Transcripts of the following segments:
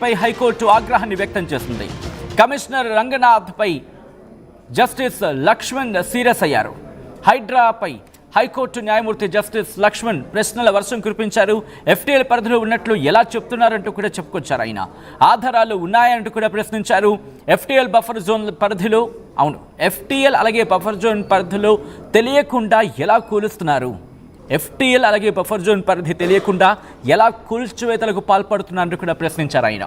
పై high court ఆగ్రహాన్ని వ్యక్తం చేసింది. కమిషనర్ రంగనాథ్ పై జస్టిస్ లక్ష్మణ్ సీరియస్ అయ్యారు. హైడ్రాపై హైకోర్టు న్యాయమూర్తి జస్టిస్ లక్ష్మణ్ ప్రశ్నల వర్షం కురిపించారు. ఎఫ్టీఎల్ పరిధిలో ఉన్నట్లు ఎలా చెప్తున్నారంటూ కూడా చెప్పుకొచ్చారు. ఆయన ఆధారాలు ఉన్నాయంటూ కూడా ప్రశ్నించారు. ఎఫ్టీఎల్ బఫర్ జోన్ పరిధిలో ఎఫ్టీఎల్ అలాగే బఫర్ జోన్ పరిధిలో తెలియకుండా ఎలా కూలుస్తున్నారు, ఎఫ్టీఎల్ అలాగే బఫర్ జోన్ పరిధి తెలియకుండా ఎలా కూల్చివేతలకు పాల్పడుతున్నారంటూ కూడా ప్రశ్నించారు. ఆయన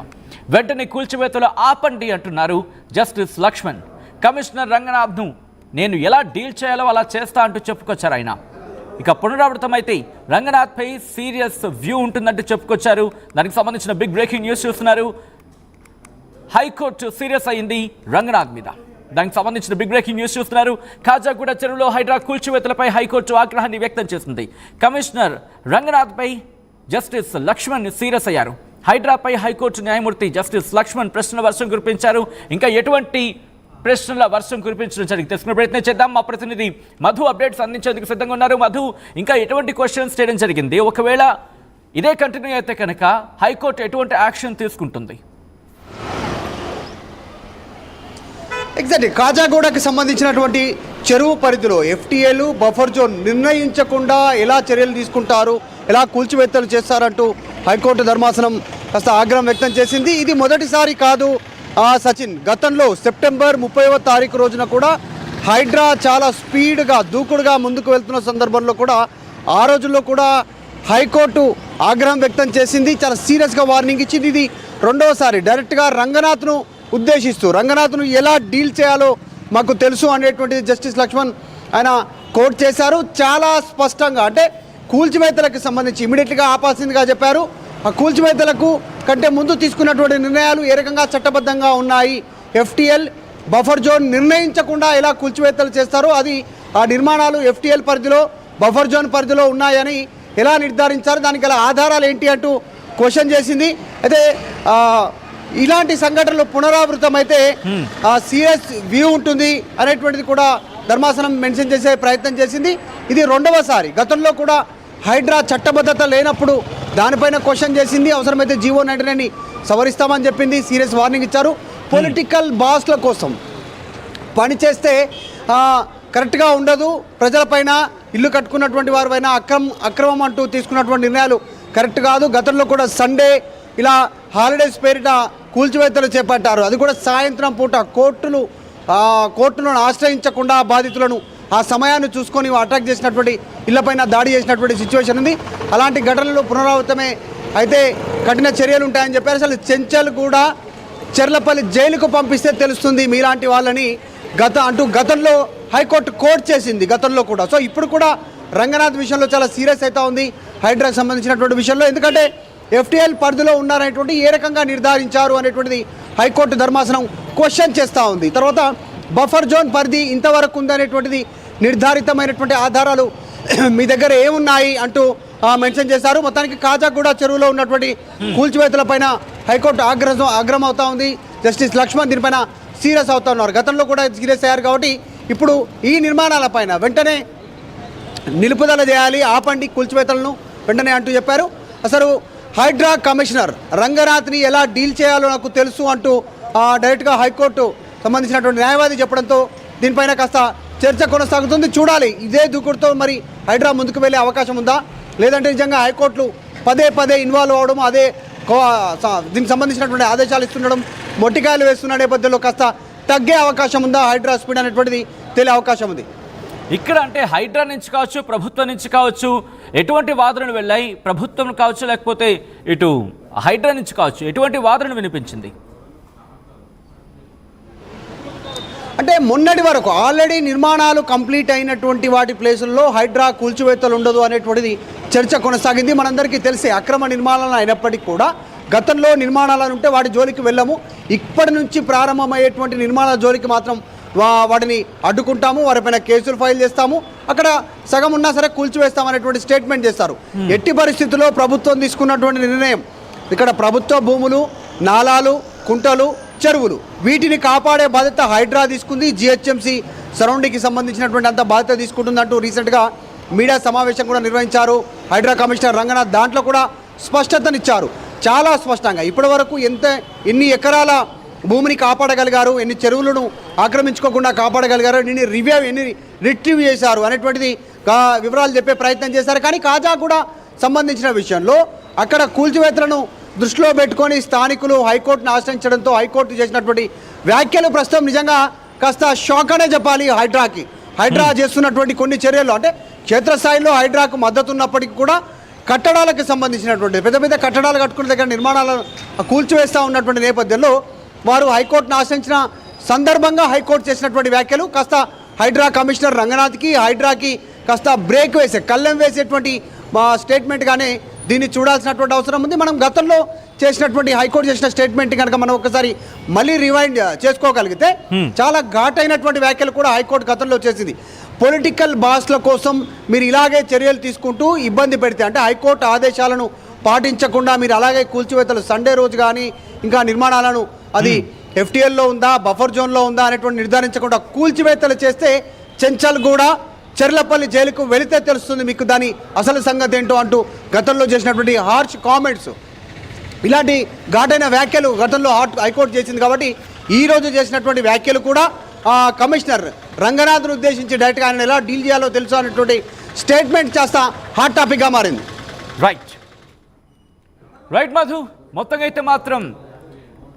వెంటనే కూల్చివేతలు ఆపండి అంటున్నారు జస్టిస్ లక్ష్మణ్. కమిషనర్ రంగనాథ్ను నేను ఎలా డీల్ చేయాలో అలా చేస్తా అంటూ చెప్పుకొచ్చారు. ఆయన ఇక పునరావృతమైతే రంగనాథ్ పై సీరియస్ వ్యూ ఉంటుందంటూ చెప్పుకొచ్చారు. దానికి సంబంధించిన బిగ్ బ్రేకింగ్ న్యూస్ చూస్తున్నారు. హైకోర్టు సీరియస్ అయింది రంగనాథ్ మీద. దానికి సంబంధించిన బిగ్ బ్రేకింగ్ న్యూస్ చూస్తున్నారు. కాజాగూడ చెరువులో హైడ్రా కూల్చివేతలపై హైకోర్టు ఆగ్రహాన్ని వ్యక్తం చేసింది. కమిషనర్ రంగనాథ్ పై జస్టిస్ లక్ష్మణ్ సీరియస్ అయ్యారు. హైడ్రాపై హైకోర్టు న్యాయమూర్తి జస్టిస్ లక్ష్మణ్ ప్రశ్నల వర్షం కురిపించారు. ఇంకా ఎటువంటి ప్రశ్నల వర్షం కురిపించడం జరిగింది తెలుసుకునే ప్రయత్నం చేద్దాం. మా ప్రతినిధి మధు అప్డేట్స్ అందించేందుకు సిద్ధంగా ఉన్నారు. మధు, ఇంకా ఎటువంటి క్వశ్చన్స్ చేయడం జరిగింది? ఒకవేళ ఇదే కంటిన్యూ అయితే కనుక హైకోర్టు ఎటువంటి యాక్షన్ తీసుకుంటుంది? ఎగ్జాక్ట్లీ కాజాగూడకి సంబంధించినటువంటి చెరువు పరిధిలో ఎఫ్టీఏలు బఫర్ జోన్ నిర్ణయించకుండా ఎలా చర్యలు తీసుకుంటారు, ఎలా కూల్చివేత్తలు చేస్తారంటూ హైకోర్టు ధర్మాసనం కాస్త ఆగ్రహం వ్యక్తం చేసింది. ఇది మొదటిసారి కాదు సచిన్. గతంలో సెప్టెంబర్ 30వ తారీఖు రోజున కూడా హైడ్రా చాలా స్పీడ్గా దూకుడుగా ముందుకు వెళ్తున్న సందర్భంలో కూడా ఆ రోజుల్లో కూడా హైకోర్టు ఆగ్రహం వ్యక్తం చేసింది. చాలా సీరియస్గా వార్నింగ్ ఇచ్చింది. ఇది రెండవసారి డైరెక్ట్గా రంగనాథ్ను ఉద్దేశిస్తూ రంగనాథ్ను ఎలా డీల్ చేయాలో మాకు తెలుసు అనేటువంటిది జస్టిస్ లక్ష్మణ్ ఆయన కోట్ చేశారు. చాలా స్పష్టంగా అంటే కూల్చివేతలకు సంబంధించి ఇమీడియట్గా ఆపాల్సిందిగా చెప్పారు. ఆ కూల్చివేతలకు కంటే ముందు తీసుకున్నటువంటి నిర్ణయాలు ఏ రకంగా చట్టబద్ధంగా ఉన్నాయి, ఎఫ్టీఎల్ బఫర్ జోన్ నిర్ణయించకుండా ఎలా కూల్చివేతలు చేస్తారో అది ఆ నిర్మాణాలు ఎఫ్టీఎల్ పరిధిలో బఫర్ జోన్ పరిధిలో ఉన్నాయని ఎలా నిర్ధారించారు, దానికి గల ఆధారాలు ఏంటి అంటూ క్వశ్చన్ చేసింది. అయితే ఇలాంటి సంఘటనలు పునరావృతం అయితే సీరియస్ వ్యూ ఉంటుంది అనేటువంటిది కూడా ధర్మాసనం మెన్షన్ చేసే ప్రయత్నం చేసింది. ఇది రెండవసారి. గతంలో కూడా హైడ్రా చట్టబద్ధత లేనప్పుడు దానిపైన క్వశ్చన్ చేసింది. అవసరమైతే జీవో 99ని సవరిస్తామని చెప్పింది. సీరియస్ వార్నింగ్ ఇచ్చారు. పొలిటికల్ బాస్ల కోసం పనిచేస్తే కరెక్ట్గా ఉండదు, ప్రజలపైన ఇల్లు కట్టుకున్నటువంటి వారిపైన అక్రమం అంటూ తీసుకున్నటువంటి నిర్ణయాలు కరెక్ట్ కాదు. గతంలో కూడా సండే ఇలా హాలిడేస్ పేరిట కూల్చివేతలు చేపట్టారు. అది కూడా సాయంత్రం పూట కోర్టులను ఆశ్రయించకుండా బాధితులను ఆ సమయాన్ని చూసుకొని అటాక్ చేసినటువంటి ఇళ్లపైన దాడి చేసినటువంటి సిచ్యువేషన్ ఉంది. అలాంటి ఘటనలు పునరావృతమే అయితే కఠిన చర్యలు ఉంటాయని చెప్పారు. అసలు చెంచల్ కూడా చెర్లపల్లి జైలుకు పంపిస్తే తెలుస్తుంది మీలాంటి వాళ్ళని గతంలో హైకోర్టు కోర్టు చేసింది గతంలో కూడా. సో ఇప్పుడు కూడా రంగనాథ్ విషయంలో చాలా సీరియస్ అవుతా ఉంది హైడ్రాకి సంబంధించినటువంటి విషయంలో. ఎందుకంటే ఎఫ్టీఎల్ పరిధిలో ఉన్నారనేటువంటి ఏ రకంగా నిర్ధారించారు అనేటువంటిది హైకోర్టు ధర్మాసనం క్వశ్చన్ చేస్తూ ఉంది. తర్వాత బఫర్ జోన్ పరిధి ఇంతవరకు ఉందనేటువంటిది నిర్ధారితమైనటువంటి ఆధారాలు మీ దగ్గర ఏమున్నాయి అంటూ మెన్షన్ చేశారు. మొత్తానికి కాజాగూడ చెరువులో ఉన్నటువంటి కూల్చివేతలపైన హైకోర్టు ఆగ్రహం అవుతా ఉంది. జస్టిస్ లక్ష్మణ్ దీనిపైన సీరియస్ అవుతా ఉన్నారు. గతంలో కూడా సీరియస్ అయ్యారు కాబట్టి ఇప్పుడు ఈ నిర్మాణాలపైన వెంటనే నిలుపుదల చేయాలి, ఆపండి కూల్చివేతలను వెంటనే అంటూ చెప్పారు. అసలు హైడ్రా కమిషనర్ రంగనాథ్ని ఎలా డీల్ చేయాలో నాకు తెలుసు అంటూ డైరెక్ట్గా హైకోర్టు సంబంధించినటువంటి న్యాయవాది చెప్పడంతో దీనిపైన కాస్త చర్చ కొనసాగుతుంది. చూడాలి ఇదే దూకుడుతో మరి హైడ్రా ముందుకు వెళ్ళే అవకాశం ఉందా, లేదంటే నిజంగా హైకోర్టులు పదే ఇన్వాల్వ్ అవ్వడం, అదే దీనికి సంబంధించినటువంటి ఆదేశాలు ఇస్తుండడం, మొట్టికాయలు వేస్తున్న నేపథ్యంలో కాస్త తగ్గే అవకాశం ఉందా, హైడ్రా స్పీడ్ అనేటువంటిది తెలియ అవకాశం ఉంది. ఇక్కడ అంటే హైడ్రా నుంచి కావచ్చు, ప్రభుత్వం నుంచి కావచ్చు, ఎటువంటి వాదనలు వెళ్ళాయి? ప్రభుత్వం కావచ్చు లేకపోతే ఇటు హైడ్రా నుంచి కావచ్చు, ఎటువంటి వాదనలు వినిపించింది? అంటే మొన్నటి వరకు ఆల్రెడీ నిర్మాణాలు కంప్లీట్ అయినటువంటి వాటి ప్లేసుల్లో హైడ్రా కూల్చివేతలు ఉండదు అనేటువంటిది చర్చ కొనసాగింది. మనందరికీ తెలిసే అక్రమ నిర్మాణాలు అయినప్పటికీ కూడా గతంలో నిర్మాణాలు ఉంటే వాటి జోలికి వెళ్ళము, ఇప్పటి నుంచి ప్రారంభమయ్యేటువంటి నిర్మాణాల జోలికి మాత్రం వాటిని అడ్డుకుంటాము, వారిపైన కేసులు ఫైల్ చేస్తాము, అక్కడ సగం ఉన్నా సరే కూల్చివేస్తామనేటువంటి స్టేట్మెంట్ చేస్తారు. ఎట్టి పరిస్థితుల్లో ప్రభుత్వం తీసుకున్నటువంటి నిర్ణయం ఇక్కడ ప్రభుత్వ భూములు, నాలాలు, కుంటలు, చెరువులు వీటిని కాపాడే బాధ్యత హైడ్రా తీసుకుంది. జిహెచ్ఎంసీ సరౌండింగ్కి సంబంధించినటువంటి అంత బాధ్యత తీసుకుంటుందంటూ రీసెంట్గా మీడియా సమావేశం కూడా నిర్వహించారు హైడ్రా కమిషనర్ రంగనాథ్. దాంట్లో కూడా స్పష్టతనిచ్చారు. చాలా స్పష్టంగా ఇప్పటి వరకు ఎన్ని ఎకరాల భూమిని కాపాడగలిగారు, ఎన్ని చెరువులను ఆక్రమించుకోకుండా కాపాడగలిగారు, ఎన్ని రిట్రీవ్ చేశారు అనేటువంటిది వివరాలు చెప్పే ప్రయత్నం చేశారు. కానీ కాజాగూడ సంబంధించిన విషయంలో అక్కడ కూల్చివేతలను దృష్టిలో పెట్టుకొని స్థానికులు హైకోర్టును ఆశ్రయించడంతో హైకోర్టు చేసినటువంటి వ్యాఖ్యలు ప్రస్తుతం నిజంగా కాస్త షాక్ అనే చెప్పాలి. హైడ్రా చేస్తున్నటువంటి కొన్ని చర్యలు అంటే క్షేత్రస్థాయిలో హైడ్రాకు మద్దతు ఉన్నప్పటికీ కూడా కట్టడాలకు సంబంధించినటువంటి పెద్ద పెద్ద కట్టడాలు కట్టుకునే దగ్గర నిర్మాణాలను కూల్చివేస్తూ ఉన్నటువంటి నేపథ్యంలో వారు హైకోర్టును ఆశ్రయించిన సందర్భంగా హైకోర్టు చేసినటువంటి వ్యాఖ్యలు కాస్త హైడ్రా కమిషనర్ రంగనాథ్కి హైడ్రాకి కాస్త బ్రేక్ వేసే కళ్ళెం వేసేటువంటి స్టేట్మెంట్గానే దీన్ని చూడాల్సినటువంటి అవసరం ఉంది. మనం గతంలో చేసినటువంటి హైకోర్టు చేసిన స్టేట్మెంట్ కనుక మనం ఒకసారి మళ్ళీ రివైండ్ చేసుకోగలిగితే చాలా ఘాటైనటువంటి వ్యాఖ్యలు కూడా హైకోర్టు గతంలో చేసింది. పొలిటికల్ బాస్ల కోసం మీరు ఇలాగే చర్యలు తీసుకుంటూ ఇబ్బంది పెడితే అంటే హైకోర్టు ఆదేశాలను పాటించకుండా మీరు అలాగే కూల్చివేతలు సండే రోజు కానీ ఇంకా నిర్మాణాలను అది ఎఫ్టీఎల్లో ఉందా బఫర్ జోన్లో ఉందా అనేటువంటి నిర్ధారించకుండా కూల్చివేతలు చేస్తే చెంచల్గూడ చెర్లపల్లి జైలుకు వెళితే తెలుస్తుంది మీకు దాని అసలు సంగతి ఏంటో అంటూ గతంలో చేసినటువంటి హార్ష్ కామెంట్స్, ఇలాంటి ఘాటైన వ్యాఖ్యలు గతంలో హైకోర్టు చేసింది. కాబట్టి ఈరోజు చేసినటువంటి వ్యాఖ్యలు కూడా కమిషనర్ రంగనాథ్ను ఉద్దేశించి డైరెక్ట్గా ఆయన ఎలా డీల్ చేయాలో తెలుసు అనేటువంటి స్టేట్మెంట్ చేస్తా హాట్ టాపిక్గా మారింది. రైట్ మధు, మొత్తంగా అయితే మాత్రం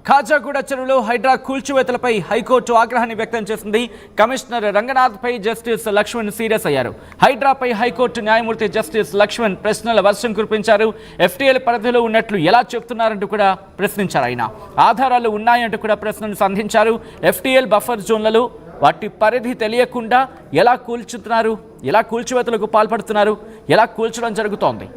కాజాగూడ చెరువులో హైడ్రా కూల్చివేతలపై హైకోర్టు ఆగ్రహాన్ని వ్యక్తం చేసింది. కమిషనర్ రంగనాథ్పై జస్టిస్ లక్ష్మణ్ సీరియస్ అయ్యారు. హైడ్రాపై హైకోర్టు న్యాయమూర్తి జస్టిస్ లక్ష్మణ్ ప్రశ్నల వర్షం కురిపించారు. ఎఫ్టీఎల్ పరిధిలో ఉన్నట్లు ఎలా చెప్తున్నారంటూ కూడా ప్రశ్నించారు. ఆయన ఆధారాలు ఉన్నాయంటూ కూడా ప్రశ్నలు సంధించారు. ఎఫ్టీఎల్ బఫర్ జోన్లలో వాటి పరిధి తెలియకుండా ఎలా కూల్చుతున్నారు, ఎలా కూల్చివేతలకు పాల్పడుతున్నారు, ఎలా కూల్చడం జరుగుతోంది,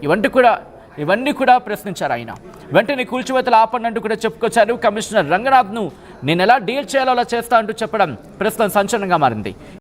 ఇవన్నీ కూడా ప్రశ్నించారు. ఆయన వెంటనే కూల్చివేతలు ఆపండి కూడా చెప్పుకొచ్చారు. కమిషనర్ రంగనాథ్ను నేను ఎలా డీల్ చేయాలో అలా చేస్తా అంటూ చెప్పడం ప్రస్తుతం సంచలనంగా మారింది.